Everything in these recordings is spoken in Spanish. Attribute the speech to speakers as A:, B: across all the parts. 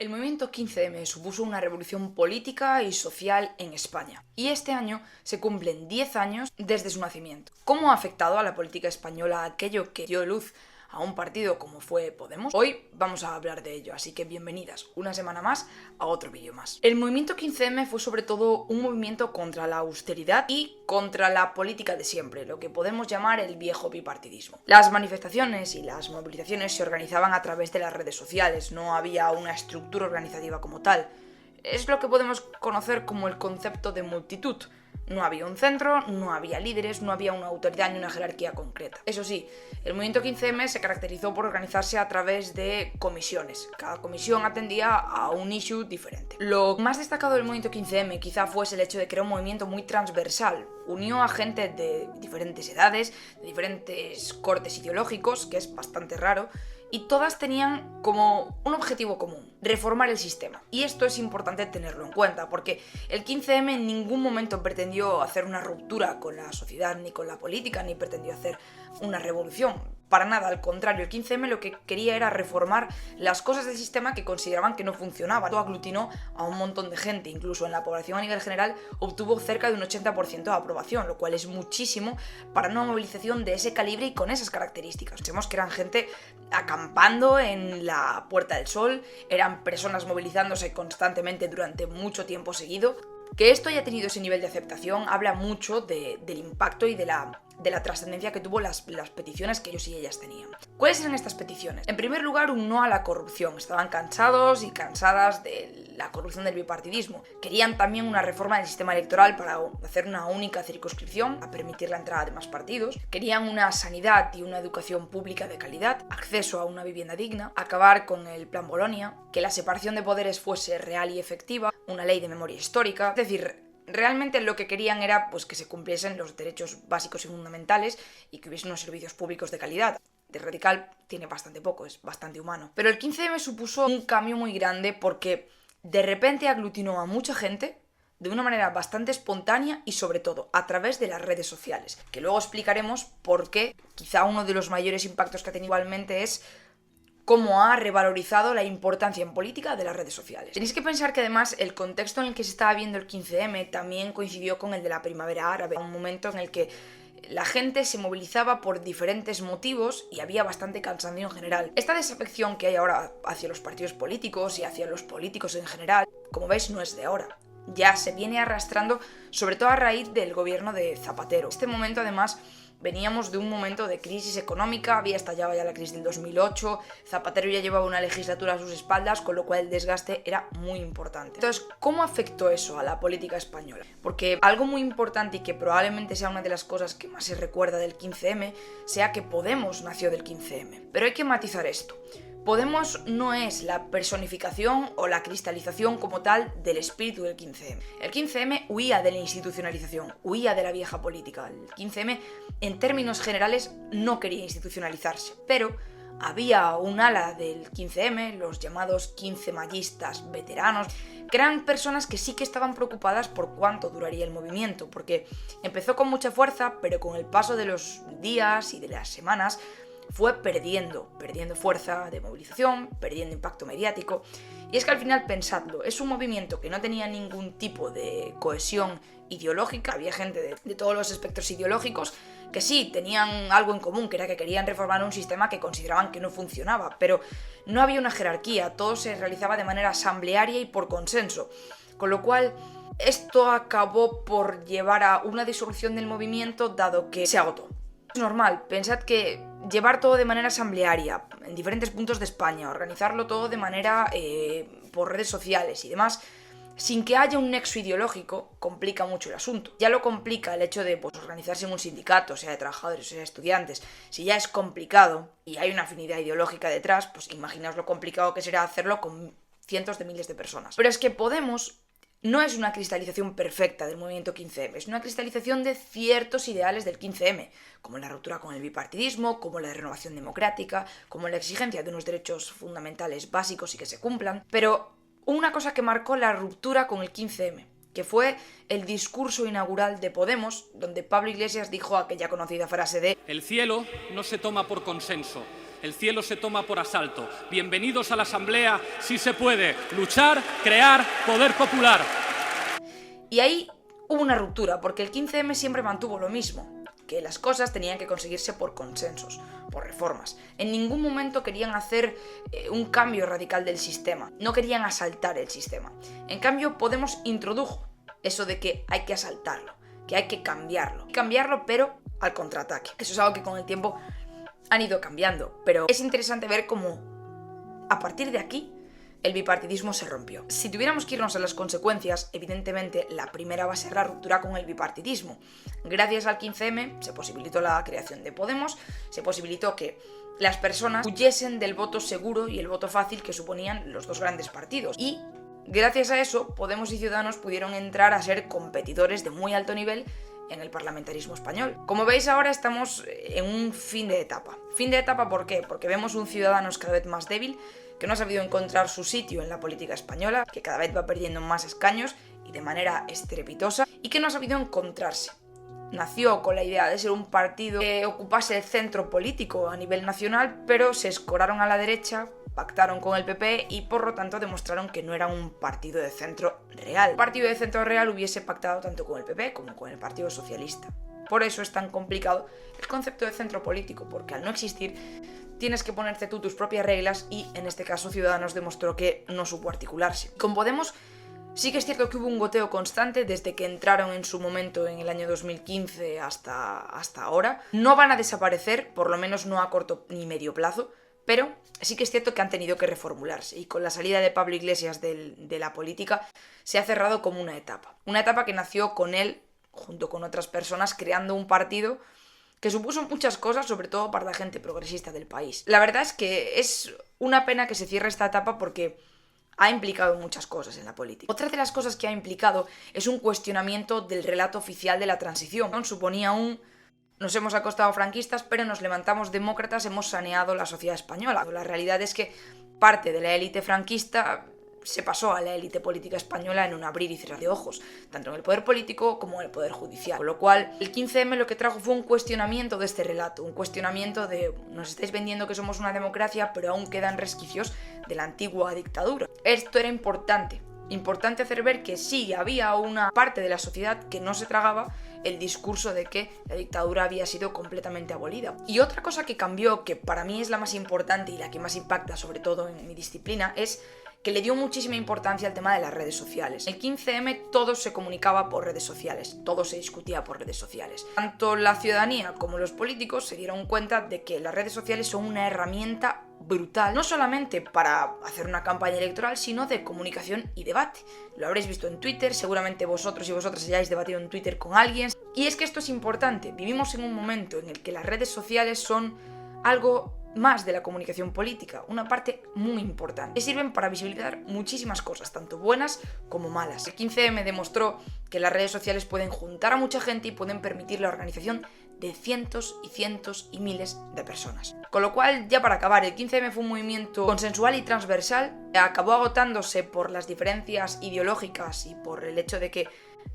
A: El movimiento 15M supuso una revolución política y social en España, y este año se cumplen 10 años desde su nacimiento. ¿Cómo ha afectado a la política española aquello que dio luz a un partido como fue Podemos? Hoy vamos a hablar de ello, así que bienvenidas una semana más a otro vídeo más. El movimiento 15M fue sobre todo un movimiento contra la austeridad y contra la política de siempre, lo que podemos llamar el viejo bipartidismo. Las manifestaciones y las movilizaciones se organizaban a través de las redes sociales, no había una estructura organizativa como tal. Es lo que podemos conocer como el concepto de multitud. No había un centro, no había líderes, no había una autoridad ni una jerarquía concreta. Eso sí, el movimiento 15M se caracterizó por organizarse a través de comisiones. Cada comisión atendía a un issue diferente. Lo más destacado del movimiento 15M quizá fuese el hecho de que era un movimiento muy transversal. Unió a gente de diferentes edades, de diferentes cortes ideológicos, que es bastante raro, y todas tenían como un objetivo común: reformar el sistema. Y esto es importante tenerlo en cuenta, porque el 15M en ningún momento pretendió hacer una ruptura con la sociedad, ni con la política, ni pretendió hacer una revolución. Para nada, al contrario, el 15M lo que quería era reformar las cosas del sistema que consideraban que no funcionaban. Esto aglutinó a un montón de gente, incluso en la población a nivel general obtuvo cerca de un 80% de aprobación, lo cual es muchísimo para una movilización de ese calibre y con esas características. Vemos que eran gente acampando en la Puerta del Sol, eran personas movilizándose constantemente durante mucho tiempo seguido. Que esto haya tenido ese nivel de aceptación habla mucho del impacto y de la trascendencia que tuvo las peticiones que ellos y ellas tenían. ¿Cuáles eran estas peticiones? En primer lugar, un no a la corrupción. Estaban cansados y cansadas de la corrupción del bipartidismo. Querían también una reforma del sistema electoral para hacer una única circunscripción, a permitir la entrada de más partidos. Querían una sanidad y una educación pública de calidad, acceso a una vivienda digna, acabar con el Plan Bolonia, que la separación de poderes fuese real y efectiva, una ley de memoria histórica. Es decir, realmente lo que querían era pues que se cumpliesen los derechos básicos y fundamentales y que hubiese unos servicios públicos de calidad. De radical tiene bastante poco, es bastante humano. Pero el 15M supuso un cambio muy grande porque de repente aglutinó a mucha gente de una manera bastante espontánea y sobre todo a través de las redes sociales, que luego explicaremos por qué. Quizá uno de los mayores impactos que ha tenido igualmente es cómo ha revalorizado la importancia en política de las redes sociales. Tenéis que pensar que además el contexto en el que se estaba viendo el 15M también coincidió con el de la primavera árabe, un momento en el que la gente se movilizaba por diferentes motivos y había bastante cansancio en general. Esta desafección que hay ahora hacia los partidos políticos y hacia los políticos en general, como veis, no es de ahora. Ya se viene arrastrando, sobre todo a raíz del gobierno de Zapatero. En este momento, además, veníamos de un momento de crisis económica, había estallado ya la crisis del 2008, Zapatero ya llevaba una legislatura a sus espaldas, con lo cual el desgaste era muy importante. Entonces, ¿cómo afectó eso a la política española? Porque algo muy importante y que probablemente sea una de las cosas que más se recuerda del 15M, sea que Podemos nació del 15M. Pero hay que matizar esto. Podemos no es la personificación o la cristalización como tal del espíritu del 15M. El 15M huía de la institucionalización, huía de la vieja política. El 15M, en términos generales, no quería institucionalizarse, pero había un ala del 15M, los llamados 15 mallistas veteranos, que eran personas que sí que estaban preocupadas por cuánto duraría el movimiento, porque empezó con mucha fuerza, pero con el paso de los días y de las semanas fue perdiendo fuerza de movilización, perdiendo impacto mediático. Y es que al final, pensadlo, es un movimiento que no tenía ningún tipo de cohesión ideológica. Había gente de todos los espectros ideológicos que sí tenían algo en común, que era que querían reformar un sistema que consideraban que no funcionaba, pero no había una jerarquía, todo se realizaba de manera asamblearia y por consenso, con lo cual esto acabó por llevar a una disolución del movimiento, dado que se agotó. Es normal, pensad que llevar todo de manera asamblearia en diferentes puntos de España, organizarlo todo de manera por redes sociales y demás, sin que haya un nexo ideológico, complica mucho el asunto. Ya lo complica el hecho de organizarse en un sindicato, sea de trabajadores, sea de estudiantes. Si ya es complicado y hay una afinidad ideológica detrás, pues imaginaos lo complicado que será hacerlo con cientos de miles de personas. Pero es que Podemos no es una cristalización perfecta del movimiento 15M, es una cristalización de ciertos ideales del 15M, como la ruptura con el bipartidismo, como la renovación democrática, como la exigencia de unos derechos fundamentales básicos y que se cumplan. Pero una cosa que marcó la ruptura con el 15M, que fue el discurso inaugural de Podemos, donde Pablo Iglesias dijo aquella conocida frase de:
B: el cielo no se toma por consenso, El cielo se toma por asalto. Bienvenidos a la Asamblea, sí se puede. Luchar, crear, poder popular.
A: Y ahí hubo una ruptura, porque el 15M siempre mantuvo lo mismo, que las cosas tenían que conseguirse por consensos, por reformas. En ningún momento querían hacer un cambio radical del sistema, no querían asaltar el sistema. En cambio, Podemos introdujo eso de que hay que asaltarlo, que hay que cambiarlo, pero al contraataque. Eso es algo que con el tiempo han ido cambiando, pero es interesante ver cómo a partir de aquí el bipartidismo se rompió. Si tuviéramos que irnos a las consecuencias, evidentemente la primera va a ser la ruptura con el bipartidismo. Gracias al 15M se posibilitó la creación de Podemos, se posibilitó que las personas huyesen del voto seguro y el voto fácil que suponían los dos grandes partidos. Y gracias a eso, Podemos y Ciudadanos pudieron entrar a ser competidores de muy alto nivel en el parlamentarismo español. Como veis, ahora estamos en un fin de etapa. ¿Fin de etapa por qué? Porque vemos un Ciudadanos cada vez más débil, que no ha sabido encontrar su sitio en la política española, que cada vez va perdiendo más escaños y de manera estrepitosa, y que no ha sabido encontrarse. Nació con la idea de ser un partido que ocupase el centro político a nivel nacional, pero se escoraron a la derecha, pactaron con el PP y por lo tanto demostraron que no era un partido de centro real. Un partido de centro real hubiese pactado tanto con el PP como con el Partido Socialista. Por eso es tan complicado el concepto de centro político, porque al no existir tienes que ponerte tú tus propias reglas y en este caso Ciudadanos demostró que no supo articularse. Con Podemos sí que es cierto que hubo un goteo constante desde que entraron en su momento en el año 2015 hasta ahora. No van a desaparecer, por lo menos no a corto ni medio plazo, pero sí que es cierto que han tenido que reformularse y con la salida de Pablo Iglesias de la política se ha cerrado como una etapa. Una etapa que nació con él, junto con otras personas, creando un partido que supuso muchas cosas, sobre todo para la gente progresista del país. La verdad es que es una pena que se cierre esta etapa porque ha implicado muchas cosas en la política. Otra de las cosas que ha implicado es un cuestionamiento del relato oficial de la transición. Suponía nos hemos acostado franquistas, pero nos levantamos demócratas, hemos saneado la sociedad española. La realidad es que parte de la élite franquista se pasó a la élite política española en un abrir y cerrar de ojos, tanto en el poder político como en el poder judicial. Con lo cual, el 15M lo que trajo fue un cuestionamiento de este relato, un cuestionamiento de nos estáis vendiendo que somos una democracia, pero aún quedan resquicios de la antigua dictadura. Esto era importante hacer ver que sí había una parte de la sociedad que no se tragaba el discurso de que la dictadura había sido completamente abolida. Y otra cosa que cambió, que para mí es la más importante y la que más impacta sobre todo en mi disciplina, es que le dio muchísima importancia al tema de las redes sociales. En el 15M todo se comunicaba por redes sociales, todo se discutía por redes sociales. Tanto la ciudadanía como los políticos se dieron cuenta de que las redes sociales son una herramienta brutal, no solamente para hacer una campaña electoral, sino de comunicación y debate. Lo habréis visto en Twitter, seguramente vosotros y vosotras hayáis debatido en Twitter con alguien. Y es que esto es importante, vivimos en un momento en el que las redes sociales son algo más de la comunicación política, una parte muy importante, que sirven para visibilizar muchísimas cosas, tanto buenas como malas. El 15M demostró que las redes sociales pueden juntar a mucha gente y pueden permitir la organización de cientos y miles de personas. Con lo cual, ya para acabar, el 15M fue un movimiento consensual y transversal, acabó agotándose por las diferencias ideológicas y por el hecho de que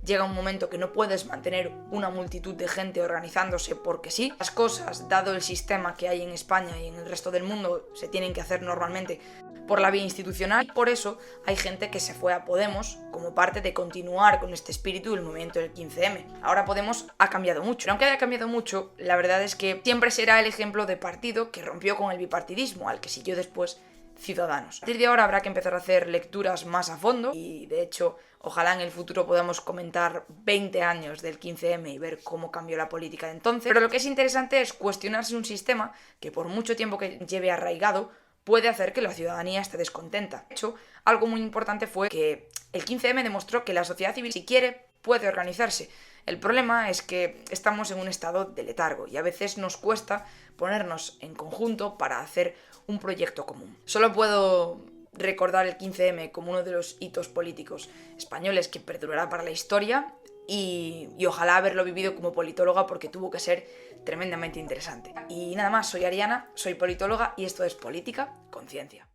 A: llega un momento que no puedes mantener una multitud de gente organizándose porque sí. Las cosas, dado el sistema que hay en España y en el resto del mundo, se tienen que hacer normalmente por la vía institucional. Por eso hay gente que se fue a Podemos como parte de continuar con este espíritu del movimiento del 15M. Ahora Podemos ha cambiado mucho. Pero aunque haya cambiado mucho, la verdad es que siempre será el ejemplo de partido que rompió con el bipartidismo, al que siguió después Ciudadanos. A partir de ahora habrá que empezar a hacer lecturas más a fondo y, de hecho, ojalá en el futuro podamos comentar 20 años del 15M y ver cómo cambió la política de entonces. Pero lo que es interesante es cuestionarse un sistema que por mucho tiempo que lleve arraigado puede hacer que la ciudadanía esté descontenta. De hecho, algo muy importante fue que el 15M demostró que la sociedad civil, si quiere, puede organizarse. El problema es que estamos en un estado de letargo y a veces nos cuesta ponernos en conjunto para hacer un proyecto común. Solo puedo recordar el 15M como uno de los hitos políticos españoles que perdurará para la historia y ojalá haberlo vivido como politóloga porque tuvo que ser tremendamente interesante. Y nada más, soy Ariana, soy politóloga y esto es Política con Ciencia.